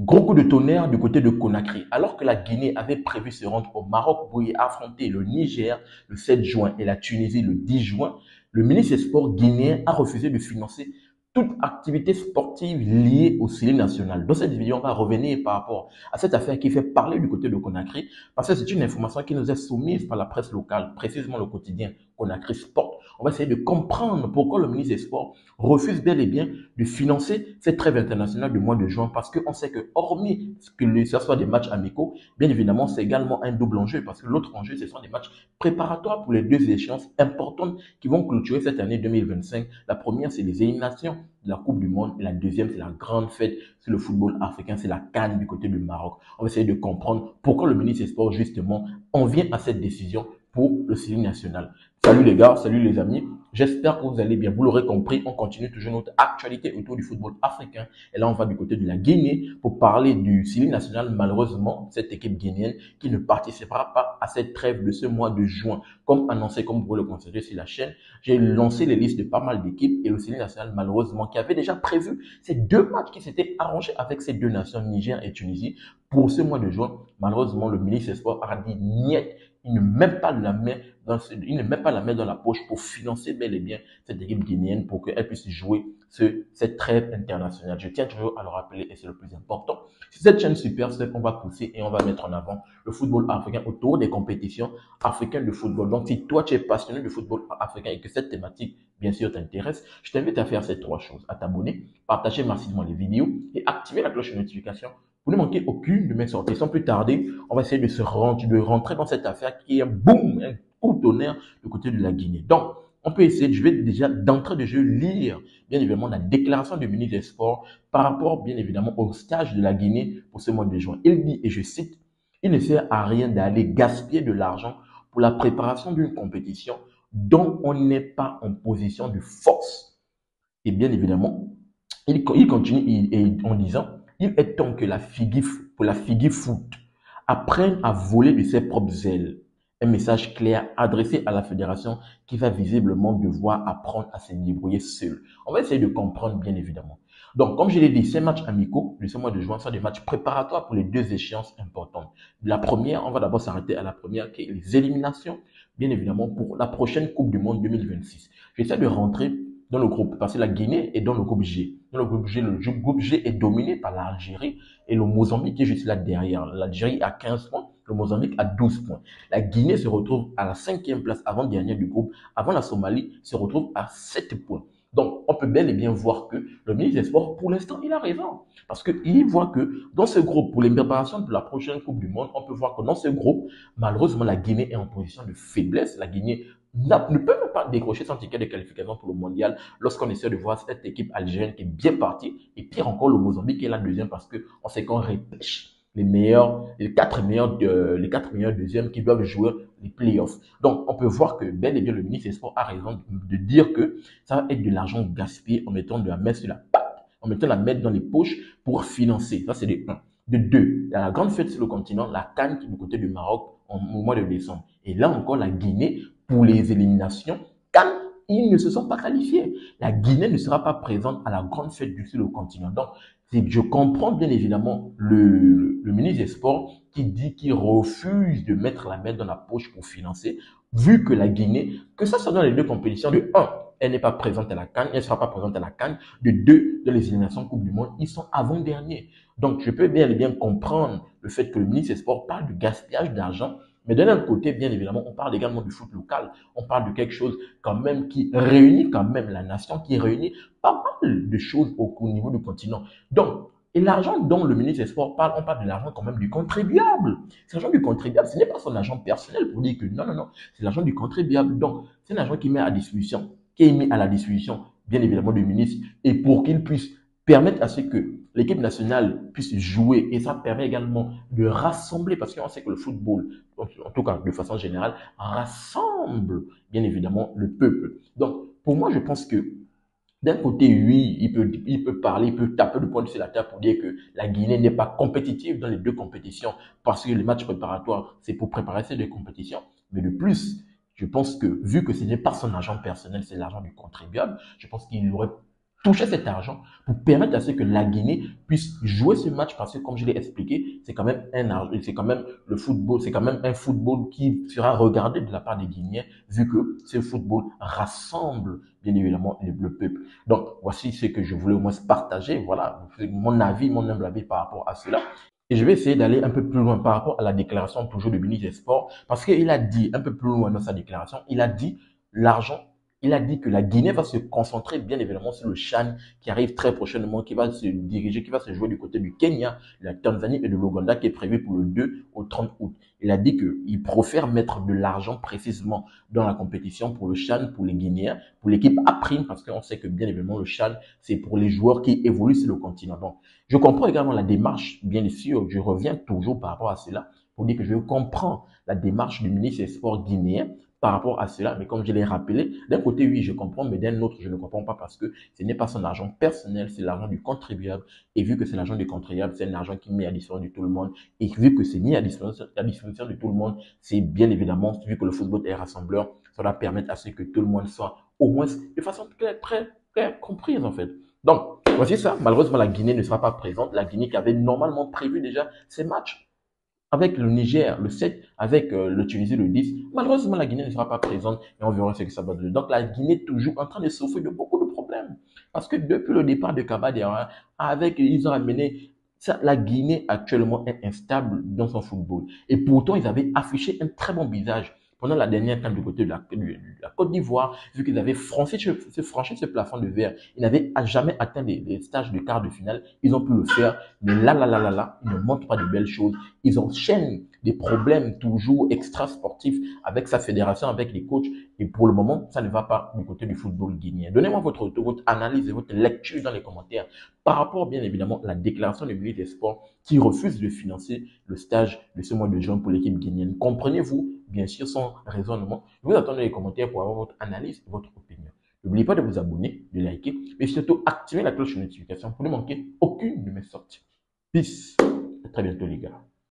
Gros coup de tonnerre du côté de Conakry. Alors que la Guinée avait prévu se rendre au Maroc pour y affronter le Niger le 7 juin et la Tunisie le 10 juin, le ministre des Sports guinéen a refusé de financer toute activité sportive liée au CELI national. Dans cette vidéo, on va revenir par rapport à cette affaire qui fait parler du côté de Conakry, parce que c'est une information qui nous est soumise par la presse locale, précisément le quotidien Conakry Sport. On va essayer de comprendre pourquoi le ministre des Sports refuse bel et bien de financer cette trêve internationale du mois de juin, parce qu'on sait que, hormis que ce soit des matchs amicaux, bien évidemment, c'est également un double enjeu, parce que l'autre enjeu, ce sont des matchs préparatoires pour les deux échéances importantes qui vont clôturer cette année 2025. La première, c'est les éliminations de la Coupe du Monde, et la deuxième, c'est la grande fête sur le football africain, c'est la CAN du côté du Maroc. On va essayer de comprendre pourquoi le ministre des Sports, justement, en vient à cette décision pour le CELI national. Salut les gars, salut les amis. J'espère que vous allez bien. Vous l'aurez compris, on continue toujours notre actualité autour du football africain. Et là, on va du côté de la Guinée pour parler du CELI national. Malheureusement, cette équipe guinéenne qui ne participera pas à cette trêve de ce mois de juin. Comme annoncé, comme vous pouvez le constater sur la chaîne, j'ai lancé les listes de pas mal d'équipes et le CELI national, malheureusement, qui avait déjà prévu ces deux matchs qui s'étaient arrangés avec ces deux nations, Niger et Tunisie, pour ce mois de juin. Malheureusement, le ministre des Sports a dit niet. Il ne met pas la main dans la poche pour financer bel et bien cette équipe guinéenne pour qu'elle puisse jouer cette trêve internationale. Je tiens toujours à le rappeler et c'est le plus important. Sur cette chaîne Super Step, on va pousser et on va mettre en avant le football africain autour des compétitions africaines de football. Donc, si toi, tu es passionné de football africain et que cette thématique, bien sûr, t'intéresse, je t'invite à faire ces trois choses. À t'abonner, partager massivement les vidéos et activer la cloche de notification pour ne manquer aucune de mes sorties. Sans plus tarder, on va essayer de rentrer dans cette affaire qui est un boom, un coup de tonnerre du côté de la Guinée. Donc, on peut essayer, je vais déjà d'entrée de jeu lire, bien évidemment, la déclaration du ministre des Sports par rapport, bien évidemment, au stage de la Guinée pour ce mois de juin. Il dit, et je cite, il ne sert à rien d'aller gaspiller de l'argent pour la préparation d'une compétition dont on n'est pas en position de force. Et bien évidemment, il continue en disant, il est temps que pour la Figui Foot apprenne à voler de ses propres ailes. Un message clair adressé à la fédération qui va visiblement devoir apprendre à se débrouiller seule. On va essayer de comprendre bien évidemment. Donc, comme je l'ai dit, ces matchs amicaux de ce mois de juin sont des matchs préparatoires pour les deux échéances importantes. La première, on va d'abord s'arrêter à la première, qui est les éliminations, bien évidemment, pour la prochaine Coupe du Monde 2026. J'essaie de rentrer dans le groupe, parce que la Guinée est dans le groupe G. Dans le groupe G est dominé par l'Algérie et le Mozambique qui est juste là derrière. L'Algérie a 15 points, le Mozambique a 12 points. La Guinée se retrouve à la 5e place avant-dernière du groupe, avant la Somalie se retrouve à 7 points. Donc, on peut bel et bien voir que le ministre des Sports, pour l'instant, il a raison. Parce qu'il voit que dans ce groupe, pour les préparations de la prochaine Coupe du Monde, on peut voir que dans ce groupe, malheureusement, la Guinée est en position de faiblesse. La Guinée ne peut même pas décrocher son ticket de qualification pour le mondial lorsqu'on essaie de voir cette équipe algérienne qui est bien partie. Et pire encore, le Mozambique qui est la deuxième parce qu'on sait qu'on repêche les quatre meilleurs deuxièmes qui doivent jouer les playoffs. Donc, on peut voir que bel et bien le ministre des Sports a raison de dire que ça va être de l'argent gaspillé en mettant de la main sur la patte, en mettant la main dans les poches pour financer. Ça, c'est de 1. De 2, il y a la grande fête sur le continent, la CAN qui est du côté du Maroc au mois de décembre. Et là encore, la Guinée, pour les éliminations, CAN, ils ne se sont pas qualifiés. La Guinée ne sera pas présente à la grande fête sur le continent. Donc, je comprends bien évidemment le ministre des Sports qui dit qu'il refuse de mettre la main dans la poche pour financer, vu que la Guinée, que ça soit dans les deux compétitions, de 1, elle n'est pas présente à la CAN, elle ne sera pas présente à la CAN, de 2, dans les éliminations Coupe du Monde, ils sont avant-derniers. Donc, je peux bien et bien comprendre le fait que le ministre des Sports parle de gaspillage d'argent, mais d'un autre côté, bien évidemment, on parle également du foot local. On parle de quelque chose quand même qui réunit quand même la nation, qui réunit pas mal de choses au niveau du continent. Donc, et l'argent dont le ministre des Sports parle, on parle de l'argent quand même du contribuable. C'est l'argent du contribuable, ce n'est pas son argent personnel pour dire que non, non, non, c'est l'argent du contribuable. Donc, c'est l'argent qui met à disposition, qui est mis à la disposition, bien évidemment, du ministre, et pour qu'il puisse permettre à ce que l'équipe nationale puisse jouer. Et ça permet également de rassembler, parce qu'on sait que le football, en tout cas de façon générale, rassemble bien évidemment le peuple. Donc, pour moi, je pense que d'un côté, oui, il peut parler, il peut taper le poing sur la table pour dire que la Guinée n'est pas compétitive dans les deux compétitions parce que les matchs préparatoires, c'est pour préparer ces deux compétitions. Mais de plus, je pense que vu que ce n'est pas son argent personnel, c'est l'argent du contribuable, je pense qu'il aurait toucher cet argent pour permettre à ce que la Guinée puisse jouer ce match parce que, comme je l'ai expliqué, c'est quand même c'est quand même le football, c'est quand même un football qui sera regardé de la part des Guinéens vu que ce football rassemble bien évidemment le peuple. Donc, voici ce que je voulais au moins partager. Voilà, mon avis, mon humble avis par rapport à cela. Et je vais essayer d'aller un peu plus loin par rapport à la déclaration toujours du ministre des Sports, parce qu'il a dit un peu plus loin dans sa déclaration, il a dit l'argent, il a dit que la Guinée va se concentrer bien évidemment sur le CHAN qui arrive très prochainement, qui va se diriger, qui va se jouer du côté du Kenya, de la Tanzanie et de l'Ouganda, qui est prévu pour le 2 au 30 août. Il a dit qu'il préfère mettre de l'argent précisément dans la compétition pour le CHAN, pour les Guinéens, pour l'équipe A-Prime, parce qu'on sait que bien évidemment le CHAN, c'est pour les joueurs qui évoluent sur le continent. Donc, je comprends également la démarche, bien sûr, je reviens toujours par rapport à cela, pour dire que je comprends la démarche du ministre des Sports guinéen par rapport à cela. Mais comme je l'ai rappelé, d'un côté, oui, je comprends, mais d'un autre, je ne comprends pas parce que ce n'est pas son argent personnel, c'est l'argent du contribuable. Et vu que c'est l'argent du contribuable, c'est un argent qui met à disposition de tout le monde. Et vu que c'est mis à disposition de tout le monde, c'est bien évidemment, vu que le football est rassembleur, ça va permettre à ce que tout le monde soit au moins de façon très comprise en fait. Donc, voici ça. Malheureusement, la Guinée ne sera pas présente. La Guinée qui avait normalement prévu déjà ses matchs avec le Niger le 7, avec le Tunisie le 10. Malheureusement, la Guinée ne sera pas présente et on verra ce que ça va donner. Donc, la Guinée est toujours en train de souffrir de beaucoup de problèmes. Parce que depuis le départ de Kabadera, ils ont amené ça, la Guinée actuellement est instable dans son football. Et pourtant, ils avaient affiché un très bon visage pendant la dernière CAN du côté de la Côte d'Ivoire, vu qu'ils avaient franchi ce plafond de verre. Ils n'avaient jamais atteint les stages de quart de finale. Ils ont pu le faire. Mais là, ils ne montrent pas de belles choses. Ils enchaînent des problèmes toujours extra-sportifs avec sa fédération, avec les coachs. Et pour le moment, ça ne va pas du côté du football guinéen. Donnez-moi votre analyse et votre lecture dans les commentaires par rapport, bien évidemment, à la déclaration du ministre des Sports qui refuse de financer le stage de ce mois de juin pour l'équipe guinéenne. Comprenez-vous, bien sûr, son raisonnement. Je vous attends dans les commentaires pour avoir votre analyse et votre opinion. N'oubliez pas de vous abonner, de liker, mais surtout activer la cloche de notification pour ne manquer aucune de mes sorties. Peace. À très bientôt, les gars.